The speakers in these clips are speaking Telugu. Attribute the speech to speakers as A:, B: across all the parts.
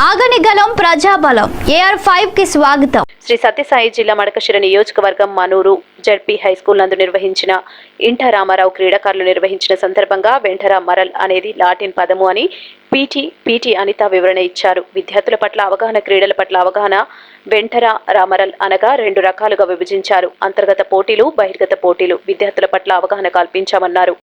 A: ఆగనిగలం ప్రజాబలం AR5 కి స్వాగతం.
B: శ్రీ సత్యసాయి జిల్లా మడకశిర నియోజకవర్గం మనూరు జడ్పీ హైస్కూల్ నందు నిర్వహించిన ఇంట రామారావు క్రీడాకారులు నిర్వహించిన సందర్భంగా వెంటరా మరల్ అనేది లాటిన్ పదము అని పీటీ అనిత వివరణ ఇచ్చారు. విద్యార్థుల పట్ల అవగాహన, క్రీడల పట్ల అవగాహన. వెంటరా రామరల్ అనగా 2 రకాలుగా విభజించారు. అంతర్గత పోటీలు, బహిర్గత పోటీలు. విద్యార్థుల పట్ల అవగాహన కల్పించామన్నారు.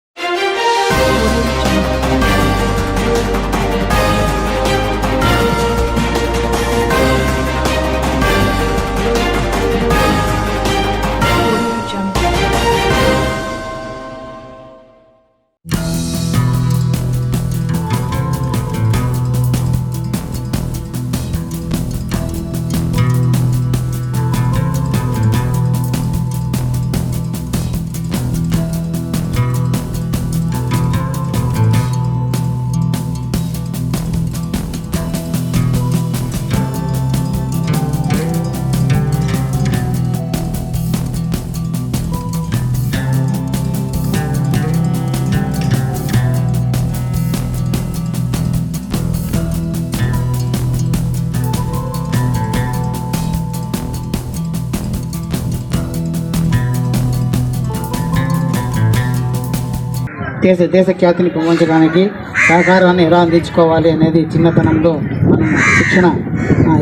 C: దేశ ఖ్యాతిని పెంచడానికి సహకారాన్ని ఎలా అందించుకోవాలి అనేది చిన్నతనంలో మనం శిక్షణ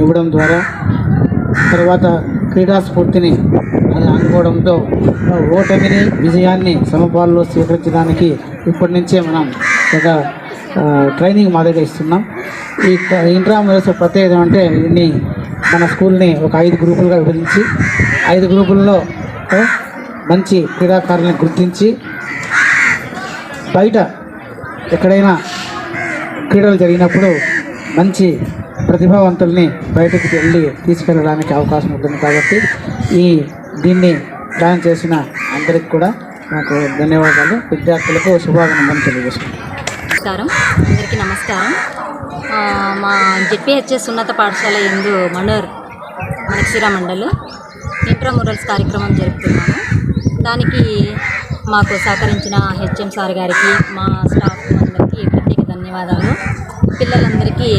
C: ఇవ్వడం ద్వారా తర్వాత క్రీడా స్ఫూర్తిని అనుకోవడంతో ఓటమిని, విజయాన్ని సమపాల్లో స్వీకరించడానికి ఇప్పటి నుంచే మనం ఒక ట్రైనింగ్ మాదిరిగా ఇస్తున్నాం. ఈ ఇంట్రామురల్స్ ప్రత్యేకత అంటే దీన్ని మన స్కూల్ని ఒక 5 గ్రూపులుగా విభజించి 5 గ్రూపుల్లో మంచి క్రీడాకారులను గుర్తించి బయట ఎక్కడైనా క్రీడలు జరిగినప్పుడు మంచి ప్రతిభావంతుల్ని బయటకు వెళ్ళి తీసుకెళ్ళడానికి అవకాశం ఉంటుంది. కాబట్టి దీన్ని ప్లాన్ చేసిన అందరికి కూడా నాకు ధన్యవాదాలు. విద్యార్థులకు శుభాకాంక్షలు తెలియజేస్తున్నాను.
D: అందరికీ నమస్కారం. మా జెడ్పీహెచ్ఎస్ ఉన్నత పాఠశాల యందు మడకశిర మండల్ ఇంట్రామురల్స్ కార్యక్రమం జరుపుతున్నాము. దానికి మాకు సహకరించిన హెచ్ఎం సార్ గారికి, మా స్టాఫ్ అందరికీ ప్రత్యేక ధన్యవాదాలు. పిల్లలందరికీ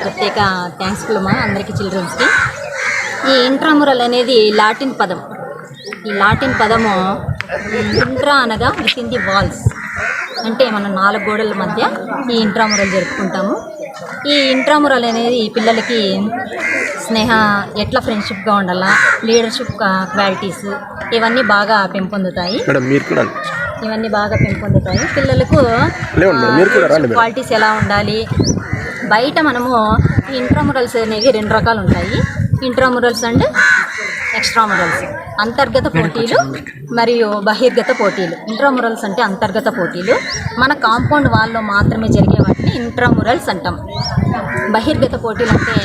D: ప్రత్యేక థ్యాంక్స్ఫుల్ అందరికీ చిల్డ్రన్స్కి. ఈ ఇంట్రామురల్ అనేది లాటిన్ పదం. ఈ లాటిన్ పదము ఇంట్రా అనగా విత్ ఇన్ ది వాల్స్, అంటే మనం 4 గోడల మధ్య ఈ ఇంట్రామురల్ జరుపుకుంటాము. ఈ ఇంట్రామురల్ అనేది పిల్లలకి ఎట్లా ఫ్రెండ్షిప్గా ఉండాలా, లీడర్షిప్ క్వాలిటీస్ ఇవన్నీ బాగా పెంపొందుతాయి. పిల్లలకు క్వాలిటీస్ ఎలా ఉండాలి. బయట మనము ఈ ఇంట్రామురల్స్ అనేవి 2 రకాలు ఉంటాయి. ఇంట్రామురల్స్ అండ్ ఎక్స్ట్రామురల్స్, అంతర్గత పోటీలు మరియు బహిర్గత పోటీలు. ఇంట్రామురల్స్ అంటే అంతర్గత పోటీలు, మన కాంపౌండ్ వాల్లో మాత్రమే జరిగే వాటిని ఇంట్రామురల్స్ అంటాం. బహిర్గత పోటీలు అంటే